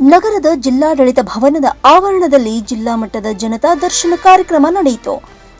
ನಗರದ ಜಿಲ್ಲಾಡಳಿತ ಭವನದ ಆವರಣದಲ್ಲಿ ಜಿಲ್ಲಾ ಮಟ್ಟದ ಜನತಾ ದರ್ಶನ ಕಾರ್ಯಕ್ರಮ ನಡೆಯಿತು.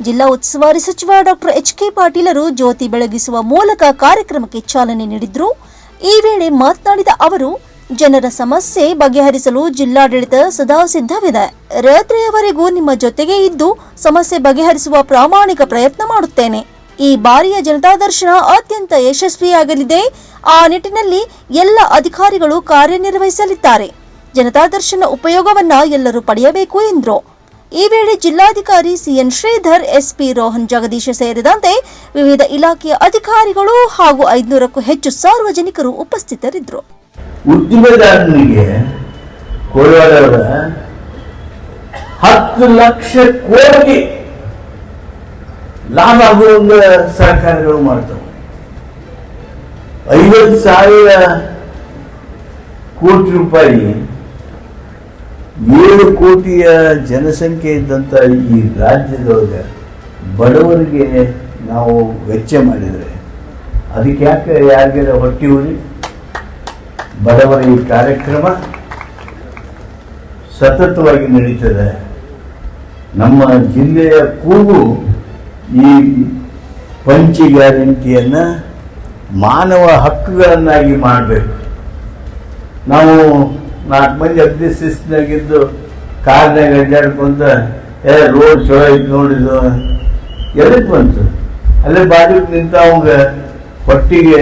ಜಿಲ್ಲಾ ಉಸ್ತುವಾರಿ ಸಚಿವ ಡಾಕ್ಟರ್ ಎಚ್.ಕೆ. ಪಾಟೀಲರು ಜ್ಯೋತಿ ಬೆಳಗಿಸುವ ಮೂಲಕ ಕಾರ್ಯಕ್ರಮಕ್ಕೆ ಚಾಲನೆ ನೀಡಿದ್ರು. ಈ ವೇಳೆ ಮಾತನಾಡಿದ ಅವರು, ಜನರ ಸಮಸ್ಯೆ ಬಗೆಹರಿಸಲು ಜಿಲ್ಲಾಡಳಿತ ಸದಾ ಸಿದ್ಧವಿದೆ. ರಾತ್ರಿಯವರೆಗೂ ನಿಮ್ಮ ಜೊತೆಗೆ ಇದ್ದು ಸಮಸ್ಯೆ ಬಗೆಹರಿಸುವ ಪ್ರಾಮಾಣಿಕ ಪ್ರಯತ್ನ ಮಾಡುತ್ತೇನೆ. ಈ ಬಾರಿಯ ಜನತಾ ದರ್ಶನ ಅತ್ಯಂತ ಯಶಸ್ವಿಯಾಗಲಿದೆ. ಆ ನಿಟ್ಟಿನಲ್ಲಿ ಎಲ್ಲ ಅಧಿಕಾರಿಗಳು ಕಾರ್ಯನಿರ್ವಹಿಸಲಿದ್ದಾರೆ. ಜನತಾ ದರ್ಶನ ಉಪಯೋಗವನ್ನ ಎಲ್ಲರೂ ಪಡೆಯಬೇಕು ಎಂದರು. ಈ ವೇಳೆ ಜಿಲ್ಲಾಧಿಕಾರಿ ಸಿಎನ್ ಶ್ರೀಧರ್, ಎಸ್ಪಿ ರೋಹನ್ ಜಗದೀಶ ಸೇರಿದಂತೆ ವಿವಿಧ ಇಲಾಖೆಯ ಅಧಿಕಾರಿಗಳು ಹಾಗೂ 500ಕ್ಕೂ ಹೆಚ್ಚು ಸಾರ್ವಜನಿಕರು ಉಪಸ್ಥಿತರಿದ್ದರು. ಉದ್ದಿಮೆದಾರನಿಗೆ ಕೋಲಾರದ 10 ಲಕ್ಷ ಕೋಟಿ ಲಾಭ ಆಗುವಂಗ ಸರ್ಕಾರಗಳು ಮಾಡ್ತವೆ. 50,000 ಕೋಟಿ ರೂಪಾಯಿ 7 ಕೋಟಿಯ ಜನಸಂಖ್ಯೆ ಇದ್ದಂಥ ಈ ರಾಜ್ಯದೊಳಗೆ ಬಡವರಿಗೆ ನಾವು ವೆಚ್ಚ ಮಾಡಿದರೆ ಅದಕ್ಕೆ ಯಾಕೆ ಯಾರಿಗಾರ ಹೊಟ್ಟೆ ಉರಿ? ಬಡವರ ಈ ಕಾರ್ಯಕ್ರಮ ಸತತವಾಗಿ ನಡೀತದೆ. ನಮ್ಮ ಜಿಲ್ಲೆಯ ಕೂಗು ಈ ಪಂಚ ಗ್ಯಾರಂಟಿಯನ್ನು ಮಾನವ ಹಕ್ಕುಗಳನ್ನಾಗಿ ಮಾಡಬೇಕು. ನಾವು 4 ಮಂದಿ ಅಗ್ದಿ ಶಿಸ್ತಿನಾಗಿದ್ದು ಕಾರ್ನಾಗ ಅಡ್ಡಾಡ್ಕೊಂತ ರೋಡ್ ಚಲೋ ಐತೆ ನೋಡಿದ್ದು ಎದಕ್ಕೆ ಬಂತು? ಅಲ್ಲೇ ಬಾಜುಕ್ ನಿಂತ ಅವಂಗ ಹೊಟ್ಟಿಗೆ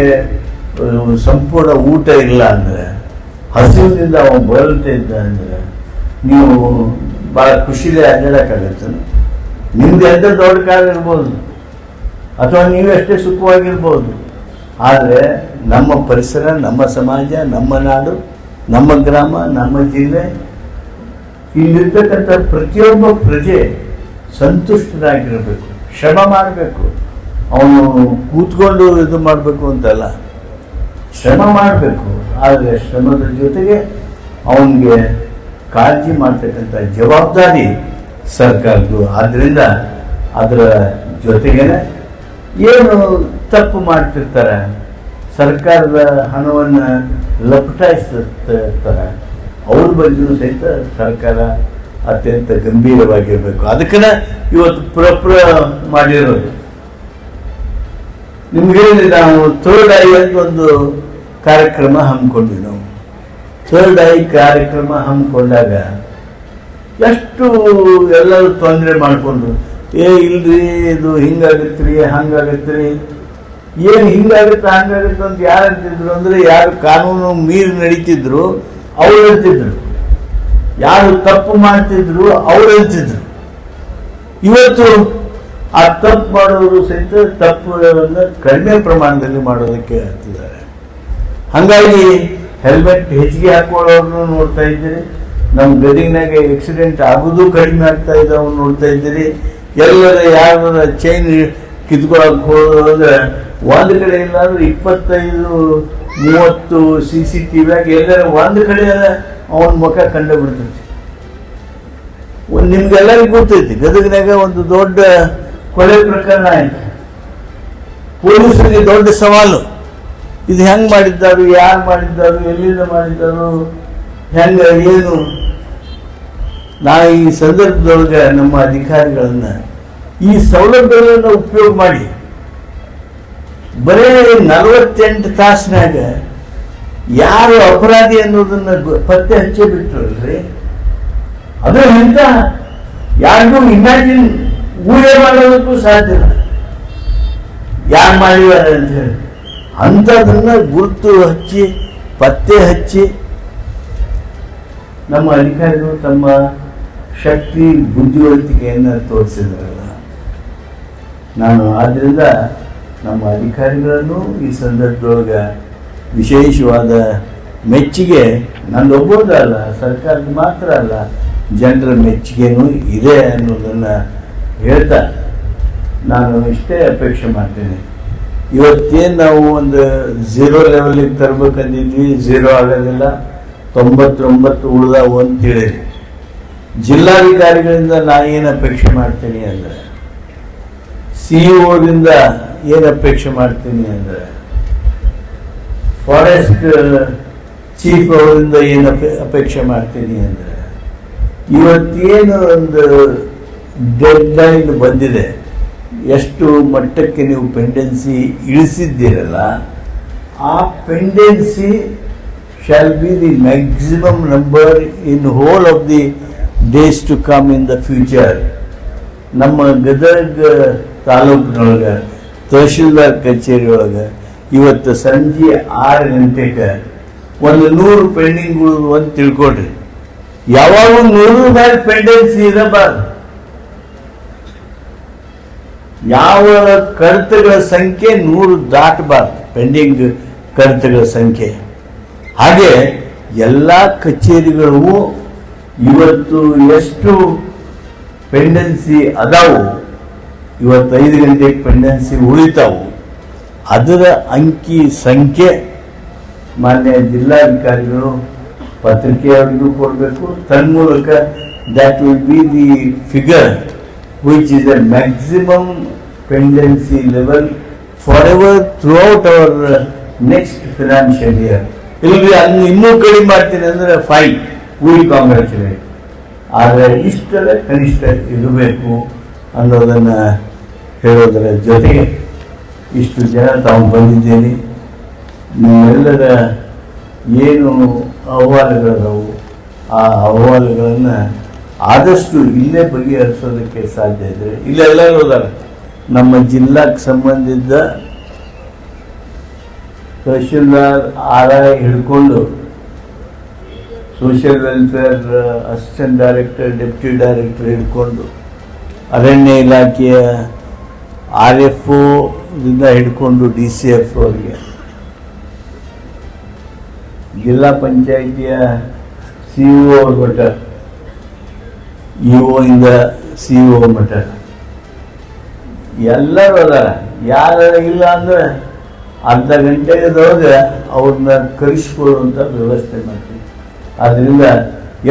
ಸಂಪೂರ್ಣ ಊಟ ಇಲ್ಲ ಅಂದರೆ, ಹಸಿವಿನಿಂದ ಅವನು ಬರಲ್ತಾ ಇದ್ದ ಅಂದರೆ ನೀವು ಭಾಳ ಖುಷಿಲೇ ಅಡ್ಡಾಡಕ್ಕಾಗತ್ತೆ. ನಿಮ್ದು ಎಂಥ ದೊಡ್ಡ ಕಾಲ ಇರ್ಬೋದು ಅಥವಾ ನೀವೆಷ್ಟೇ ಸುಖವಾಗಿರ್ಬೋದು, ಆದರೆ ನಮ್ಮ ಪರಿಸರ, ನಮ್ಮ ಸಮಾಜ, ನಮ್ಮ ನಾಡು, ನಮ್ಮ ಗ್ರಾಮ, ನಮ್ಮ ಜಿಲ್ಲೆ, ಇಲ್ಲಿರ್ತಕ್ಕಂಥ ಪ್ರತಿಯೊಬ್ಬ ಪ್ರಜೆ ಸಂತುಷ್ಟರಾಗಿರಬೇಕು. ಶ್ರಮ ಮಾಡಬೇಕು. ಅವನು ಕೂತ್ಕೊಂಡು ಇದು ಮಾಡಬೇಕು ಅಂತಲ್ಲ, ಶ್ರಮ ಮಾಡಬೇಕು. ಆದರೆ ಶ್ರಮದ ಜೊತೆಗೆ ಅವನಿಗೆ ಕಾಳಜಿ ಮಾಡ್ತಕ್ಕಂಥ ಜವಾಬ್ದಾರಿ ಸರ್ಕಾರದ್ದು. ಆದ್ದರಿಂದ ಅದರ ಜೊತೆಗೇನೆ ಏನು ತಪ್ಪು ಮಾಡ್ತಿರ್ತಾರೆ, ಸರ್ಕಾರದ ಹಣವನ್ನು ಲಪಟಾಯಿಸ್ತಿರ್ತಾರೆ, ಅವ್ರ ಬಗ್ಗೆಯೂ ಸಹಿತ ಸರ್ಕಾರ ಅತ್ಯಂತ ಗಂಭೀರವಾಗಿರಬೇಕು. ಅದಕ್ಕೆ ಇವತ್ತು ಪ್ರಪ್ರ ಮಾಡಿರೋದು. ನಿಮ್ಗೆ ಹೇಳಿ, ನಾವು ಥರ್ಡ್ ಐ ಅಂತ ಒಂದು ಕಾರ್ಯಕ್ರಮ ಹಮ್ಮಿಕೊಂಡ್ವಿ. ನಾವು ಥರ್ಡ್ ಐ ಕಾರ್ಯಕ್ರಮ ಹಮ್ಮಿಕೊಂಡಾಗ ಎಷ್ಟು ಎಲ್ಲರೂ ತೊಂದರೆ ಮಾಡಿಕೊಂಡು, ಇಲ್ರಿ ಇದು ಹಿಂಗಾಗತ್ರಿ ಹಂಗಾಗತ್ರಿ, ಏನು ಹಿಂಗಾಗುತ್ತೆ ಹಂಗಾಗುತ್ತೆ ಅಂತ ಯಾರು ಅಂತಿದ್ರು ಅಂದರೆ, ಯಾರು ಕಾನೂನು ಮೀರಿ ನಡೀತಿದ್ರು ಅವ್ರು ಹೇಳ್ತಿದ್ರು, ಯಾರು ತಪ್ಪು ಮಾಡ್ತಿದ್ರು ಅವ್ರು ಹೇಳ್ತಿದ್ರು. ಇವತ್ತು ಆ ತಪ್ಪು ಮಾಡೋರು ಸಹಿತ ತಪ್ಪುಗಳನ್ನು ಕಡಿಮೆ ಪ್ರಮಾಣದಲ್ಲಿ ಮಾಡೋದಕ್ಕೆ ಹೇಳ್ತಿದ್ದಾರೆ. ಹಾಗಾಗಿ ಹೆಲ್ಮೆಟ್ ಹೆಚ್ಚಿಗೆ ಹಾಕೊಳ್ಳೋರ್ನು ನೋಡ್ತಾ ಇದ್ದೀರಿ. ನಮ್ಮ ಗದಗಿನಾಗ ಆಕ್ಸಿಡೆಂಟ್ ಆಗೋದು ಕಡಿಮೆ ಆಗ್ತಾ ಇದ್ದಾವೆ ನೋಡ್ತಾ ಇದ್ದೀರಿ. ಎಲ್ಲರ ಯಾರ ಚೈನ್ ಕಿತ್ಕೊಳಕ್ ಹೋದ್ರೆ ಒಂದು ಕಡೆ ಇಲ್ಲಾಂದ್ರೆ 25-30 CCTV ಎಲ್ಲರ ಒಂದು ಕಡೆ ಅವನ ಮುಖ ಕಂಡು ಬಿಡ್ತೈತಿ. ನಿಮ್ಗೆಲ್ಲರಿಗೂ ಗೊತ್ತೈತಿ, ಗದಗಿನಾಗ ಒಂದು ದೊಡ್ಡ ಕೊಲೆ ಪ್ರಕರಣ ಆಯ್ತು. ಪೊಲೀಸರಿಗೆ ದೊಡ್ಡ ಸವಾಲು, ಇದು ಹೆಂಗೆ ಮಾಡಿದ್ದಾರು, ಯಾರು ಮಾಡಿದ್ದಾರು, ಎಲ್ಲಿಂದ ಮಾಡಿದ್ದಾರು, ಹೆಂಗೆ ಏನು. ನಾ ಈ ಸಂದರ್ಭದೊಳಗೆ ನಮ್ಮ ಅಧಿಕಾರಿಗಳನ್ನ ಈ ಸೌಲಭ್ಯಗಳನ್ನು ಉಪಯೋಗ ಮಾಡಿ ಬರೀ 48 ತಾಸಿನಾಗ ಯಾರು ಅಪರಾಧಿ ಅನ್ನೋದನ್ನ ಪತ್ತೆ ಹಚ್ಚೇ ಬಿಟ್ರಲ್ರಿ. ಅದು ಎಂತ ಯಾರಿಗೂ ಇಮ್ಯಾಜಿನ್ ಊಹೆ ಮಾಡೋದಕ್ಕೂ ಸಾಧ್ಯ ಇಲ್ಲ ಯಾರು ಮಾಡಿದ್ದಾರೆ ಅಂತ ಹೇಳಿ. ಅಂಥದನ್ನ ಗುರುತು ಹಚ್ಚಿ ಪತ್ತೆ ಹಚ್ಚಿ ನಮ್ಮ ಅಧಿಕಾರಿಗಳು ತಮ್ಮ ಶಕ್ತಿ ಬುದ್ಧಿವಂತಿಕೆಯನ್ನು ತೋರಿಸಿದ್ರಲ್ಲ. ನಾನು ಆದ್ದರಿಂದ ನಮ್ಮ ಅಧಿಕಾರಿಗಳನ್ನು ಈ ಸಂದರ್ಭದೊಳಗೆ ವಿಶೇಷವಾದ ಮೆಚ್ಚುಗೆ ನನ್ನೊಬ್ಬರದ ಅಲ್ಲ, ಸರ್ಕಾರದ ಮಾತ್ರ ಅಲ್ಲ, ಜನರ ಮೆಚ್ಚುಗೆನೂ ಇದೆ ಅನ್ನೋದನ್ನು ಹೇಳ್ತಾ ನಾನು ಇಷ್ಟೇ ಅಪೇಕ್ಷೆ ಮಾಡ್ತೇನೆ. ಇವತ್ತೇನು ನಾವು ಒಂದು 0 ಲೆವೆಲಿಗೆ ತರಬೇಕಂದಿದ್ವಿ, 0 ಆಗೋದಿಲ್ಲ, 99 ಉಳಿದಾವು ಅಂತೇಳಿ. ಜಿಲ್ಲಾಧಿಕಾರಿಗಳಿಂದ ನಾನು ಏನು ಅಪೇಕ್ಷೆ ಮಾಡ್ತೀನಿ ಅಂದರೆ, CEO ಏನು ಅಪೇಕ್ಷೆ ಮಾಡ್ತೀನಿ ಅಂದರೆ, ಫಾರೆಸ್ಟ್ ಚೀಫ್ ಅವರಿಂದ ಏನು ಅಪೇಕ್ಷೆ ಮಾಡ್ತೀನಿ ಅಂದರೆ, ಇವತ್ತೇನು ಒಂದು ಡೆಡ್ ಲೈನ್ ಬಂದಿದೆ, ಎಷ್ಟು ಮಟ್ಟಕ್ಕೆ ನೀವು ಪೆಂಡೆನ್ಸಿ ಇಳಿಸಿದ್ದೀರಲ್ಲ, ಆ pendency shall be the maximum number in whole of the days to come in the future. ನಮ್ಮ ಗದಗ ತಾಲೂಕಿನೊಳಗೆ ತಹಶೀಲ್ದಾರ್ ಕಚೇರಿ ಒಳಗೆ ಇವತ್ತು ಸಂಜೆ 6 ಗಂಟೆಗೆ ಒಂದು 100 ಪೆಂಡಿಂಗ್ ಉಳಿದು ಅಂತ ತಿಳ್ಕೊಡ್ರಿ. ಯಾವಾಗ 100 ಮೇಲೆ ಪೆಂಡೆನ್ಸಿ ಇರಬಾರ್ದು. ಯಾವ ಕಡತಗಳ ಸಂಖ್ಯೆ 100 ದಾಟಬಾರ್ದು, ಪೆಂಡಿಂಗ್ ಕಡತಗಳ ಸಂಖ್ಯೆ. ಹಾಗೆ ಎಲ್ಲ ಕಚೇರಿಗಳು ಇವತ್ತು ಎಷ್ಟು ಪೆಂಡೆನ್ಸಿ ಅದಾವು, ಇವತ್ತು 5 ಗಂಟೆಗೆ ಪೆಂಡೆನ್ಸಿ ಉಳಿತಾವು, ಅದರ ಅಂಕಿ ಸಂಖ್ಯೆ ಮಾನ್ಯ ಜಿಲ್ಲಾಧಿಕಾರಿಗಳು ಪತ್ರಿಕೆಯವರಿಗೂ ಕೊಡಬೇಕು. ತನ್ಮೂಲಕ that will be the figure which is a maximum pendency level forever throughout our next financial year. ಇಲ್ಲಿ ಅದನ್ನು ಇನ್ನೂ ಕಡಿಮೆ ಮಾಡ್ತೀನಿ ಅಂದರೆ ಫೈನ್, ವಿ ಕಾಂಗ್ರ್ಯಾಚುಲೇಟ್. ಆದರೆ ಇಷ್ಟರ ಕನಿಷ್ಠ ಇರಬೇಕು ಅನ್ನೋದನ್ನು ಹೇಳೋದರ ಜೊತೆಗೆ ಇಷ್ಟು ಜನ ತಾವು ಬಂದಿದ್ದೇನೆ. ನಿಮ್ಮೆಲ್ಲರ ಏನು ಅಹವಾಲುಗಳದವು ಆ ಅಹವಾಲುಗಳನ್ನು ಆದಷ್ಟು ಇಲ್ಲೇ ಬಗೆಹರಿಸೋದಕ್ಕೆ ಸಾಧ್ಯ ಇದ್ದರೆ, ಇಲ್ಲೆಲ್ಲರೂ ಹೋದಾರ ನಮ್ಮ ಜಿಲ್ಲಾಕ್ಕೆ ಸಂಬಂಧಿಸಿದ ತಹಶೀಲ್ದಾರ್ ಆರ್.ಐ. ಹಿಡ್ಕೊಂಡು social welfare assistant director, deputy director ಹಿಡ್ಕೊಂಡು ಅರಣ್ಯ ಇಲಾಖೆಯ RFO ದಿಂದ ಹಿಡ್ಕೊಂಡು DCF ಅವರಿಗೆ, ಜಿಲ್ಲಾ ಪಂಚಾಯಿತಿಯ CEO ಅವ್ರ ಮಟ್ಟ, EO ಇಂದ CEO ಮಟ್ಟ ಎಲ್ಲರೂ ಅದಾರ. ಯಾರು ಇಲ್ಲ ಅಂದರೆ ಅರ್ಧ ಗಂಟೆದೊಳಗೆ ಅವ್ರನ್ನ ಕರೆಸಿಕೊಳ್ಳುವಂಥ ವ್ಯವಸ್ಥೆ ಮಾಡ್ತೀವಿ. ಆದ್ದರಿಂದ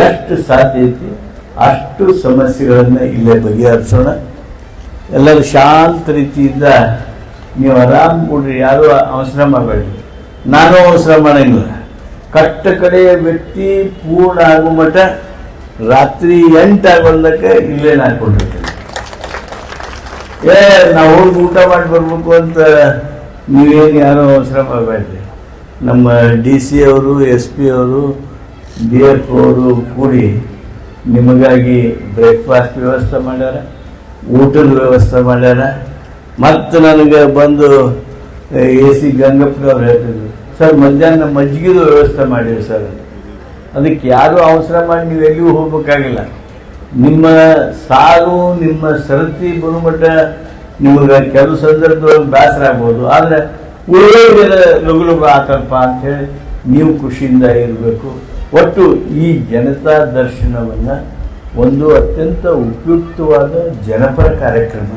ಎಷ್ಟು ಸಾಧ್ಯ ಐತಿ ಅಷ್ಟು ಸಮಸ್ಯೆಗಳನ್ನು ಇಲ್ಲೇ ಬಗೆಹರಿಸೋಣ. ಎಲ್ಲರೂ ಶಾಂತ ರೀತಿಯಿಂದ ನೀವು ಆರಾಮ್ ಕೊಡ್ರಿ, ಯಾರೂ ಅವಸರ ಮಾಡಬೇಡ್ರಿ. ನಾನು ಅವಸರ ಮಾಡೋಂಗಿಲ್ಲ. ಕಟ್ಟ ಕಡೆಯ ವ್ಯಕ್ತಿ ಪೂರ್ಣ ಆಗೋ ಮಟ್ಟ ರಾತ್ರಿ 8 ಆಗೋದಕ್ಕೆ ಇಲ್ಲೇ ಹಾಕೊಂಡಿರ್ತೀನಿ. ನಾವು ಹೋಗಿ ಊಟ ಮಾಡಿ ಬರ್ಬೇಕು ಅಂತ ನೀವೇನು ಯಾರೋ ಅವಸರ ಮಾಡಬೇಡ್ರಿ. ನಮ್ಮ DC ಅವರು, SP ಅವರು, DF ಅವರು ಕೂಡಿ ನಿಮಗಾಗಿ ಬ್ರೇಕ್ಫಾಸ್ಟ್ ವ್ಯವಸ್ಥೆ ಮಾಡ್ಯಾರ, ಊಟದ ವ್ಯವಸ್ಥೆ ಮಾಡ್ಯಾರ. ಮತ್ತು ನನಗೆ ಬಂದು AC ಗಂಗಪ್ಪನವ್ರು ಹೇಳ್ತಿದ್ರು, ಸರ್ ಮಧ್ಯಾಹ್ನ ಮಜ್ಜಿಗೆದು ವ್ಯವಸ್ಥೆ ಮಾಡಿರಿ ಸರ್. ಅದಕ್ಕೆ ಯಾರೂ ಅವಸರ ಮಾಡಿ ನೀವು ಎಲ್ಲಿಯೂ ಹೋಗ್ಬೇಕಾಗಿಲ್ಲ. ನಿಮ್ಮ ಸಾಲು ನಿಮ್ಮ ಸರತಿ ಬರುಮಟ್ಟ ನಿಮಗೆ ಕೆಲವು ಸಂದರ್ಭದೊಳಗೆ ಬೇಸರ ಆಗ್ಬೋದು, ಆದರೆ ಉಳಿದ ಲಘು ಲಘು ಆತಪ್ಪ ಅಂಥೇಳಿ ನೀವು ಖುಷಿಯಿಂದ ಇರಬೇಕು. ಒಟ್ಟು ಈ ಜನತಾ ದರ್ಶನವನ್ನು ಒಂದು ಅತ್ಯಂತ ಉಪಯುಕ್ತವಾದ ಜನಪರ ಕಾರ್ಯಕ್ರಮ.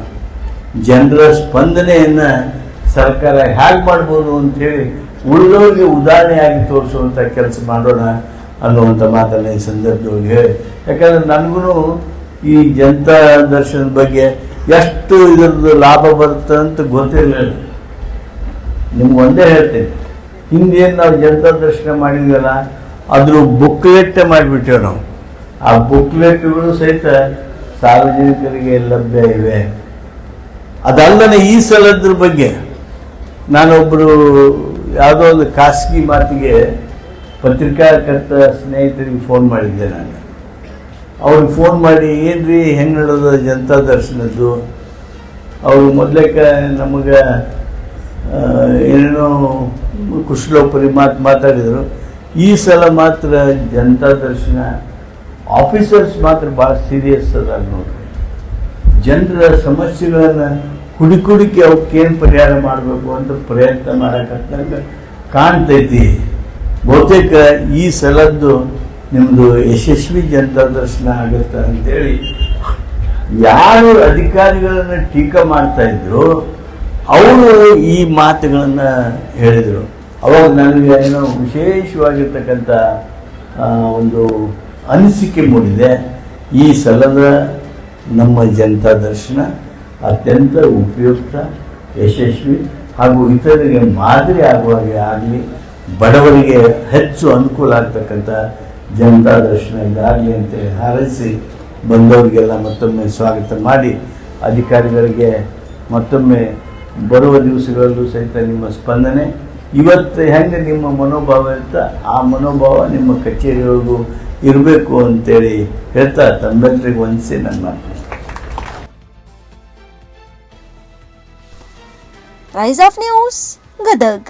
ಜನರ ಸ್ಪಂದನೆಯನ್ನು ಸರ್ಕಾರ ಹೇಗೆ ಮಾಡ್ಬೋದು ಅಂಥೇಳಿ ಉಳಿದವ್ರಿಗೆ ಉದಾಹರಣೆಯಾಗಿ ತೋರಿಸುವಂಥ ಕೆಲಸ ಮಾಡೋಣ ಅನ್ನುವಂಥ ಮಾತನ್ನು ಈ ಸಂದರ್ಭದೊಳಗೆ ಹೇಳಿ. ಯಾಕಂದರೆ ನನಗೂ ಈ ಜನತಾ ದರ್ಶನದ ಬಗ್ಗೆ ಎಷ್ಟು ಇದರದ್ದು ಲಾಭ ಬರುತ್ತೆ ಅಂತ ಗೊತ್ತಿರಲಿಲ್ಲ. ನಿಮ್ಗೆ ಒಂದೇ ಹೇಳ್ತೀನಿ, ಹಿಂದೇನು ನಾವು ಜನತಾ ದರ್ಶನ ಮಾಡಿದ್ವಲ್ಲ ಅದ್ರ ಬುಕ್ಲೆಟ್ ಮಾಡಿಬಿಟ್ಟೇವೆ ನಾವು. ಆ ಬುಕ್ಲೆಟ್ಗಳು ಸಹಿತ ಸಾರ್ವಜನಿಕರಿಗೆ ಲಭ್ಯ ಇವೆ. ಅದಲ್ಲದೆ ಈ ಸಲದ್ರ ಬಗ್ಗೆ ನಾನೊಬ್ಬರು ಯಾವುದೋ ಒಂದು ಖಾಸಗಿ ಮಾತಿಗೆ ಪತ್ರಿಕಾಕರ್ತ ಸ್ನೇಹಿತರಿಗೆ ಫೋನ್ ಮಾಡಿದ್ದೆ. ನಾನು ಅವ್ರಿಗೆ ಫೋನ್ ಮಾಡಿ, ಏನ್ರಿ ಹೆಂಗೆ ನಡೆದ ಜನತಾ ದರ್ಶನದ್ದು? ಅವರು ಮೊದಲೇಕ ನಮಗೆ ಏನೇನೋ ಕುಶಲೋಪರಿ ಮಾತಾಡಿದರು. ಈ ಸಲ ಮಾತ್ರ ಜನತಾ ದರ್ಶನ ಆಫೀಸರ್ಸ್ ಮಾತ್ರ ಭಾಳ ಸೀರಿಯಸ್ ಅದಾರ ನೋಡ್ರಿ. ಜನರ ಸಮಸ್ಯೆಗಳನ್ನು ಹುಡುಕಿ ಅವಕ್ಕೇನು ಪರಿಹಾರ ಮಾಡಬೇಕು ಅಂತ ಪ್ರಯತ್ನ ಮಾಡಕತ್ತಂಗೆ ಕಾಣ್ತೈತಿ. ಬಹುತೇಕ ಈ ಸಲದ್ದು ನಿಮ್ಮದು ಯಶಸ್ವಿ ಜನತಾ ದರ್ಶನ ಆಗುತ್ತೆ ಅಂತೇಳಿ ಯಾರು ಅಧಿಕಾರಿಗಳನ್ನು ಟೀಕೆ ಮಾಡ್ತಾ ಇದ್ರು ಅವರು ಈ ಮಾತುಗಳನ್ನು ಹೇಳಿದರು. ಅವಾಗ ನನಗೆ ಏನೋ ವಿಶೇಷವಾಗಿರ್ತಕ್ಕಂಥ ಒಂದು ಅನಿಸಿಕೆ ಮೂಡಿದೆ. ಈ ಸಲದ ನಮ್ಮ ಜನತಾ ದರ್ಶನ ಅತ್ಯಂತ ಉಪಯುಕ್ತ, ಯಶಸ್ವಿ ಹಾಗೂ ಇತರರಿಗೆ ಮಾದರಿ ಆಗುವಾಗೆ ಆಗಲಿ ಬಡವರಿಗೆ ಹೆಚ್ಚು ಅನುಕೂಲ ಆಗ್ತಕ್ಕಂಥ ಜನತಾ ದರ್ಶನ ಇದಾಗಲಿ ಅಂತೇಳಿ ಹಾರೈಸಿ ಬಂದವರಿಗೆಲ್ಲ ಮತ್ತೊಮ್ಮೆ ಸ್ವಾಗತ ಮಾಡಿ ಅಧಿಕಾರಿಗಳಿಗೆ ಮತ್ತೊಮ್ಮೆ ಬರುವ ದಿವಸಗಳಲ್ಲೂ ಸಹಿತ ನಿಮ್ಮ ಸ್ಪಂದನೆ ಇವತ್ತು ಹೆಂಗೆ ನಿಮ್ಮ ಮನೋಭಾವ ಇರ್ತಾ ಆ ಮನೋಭಾವ ನಿಮ್ಮ ಕಚೇರಿಯೊಳಗೂ ಇರಬೇಕು ಅಂತೇಳಿ ಹೇಳ್ತಾ ತಮ್ಮೆಲ್ಲರಿಗೂ ವಂದಿಸಿ ನನ್ನ ಮಾತು. Rise of news Gadag.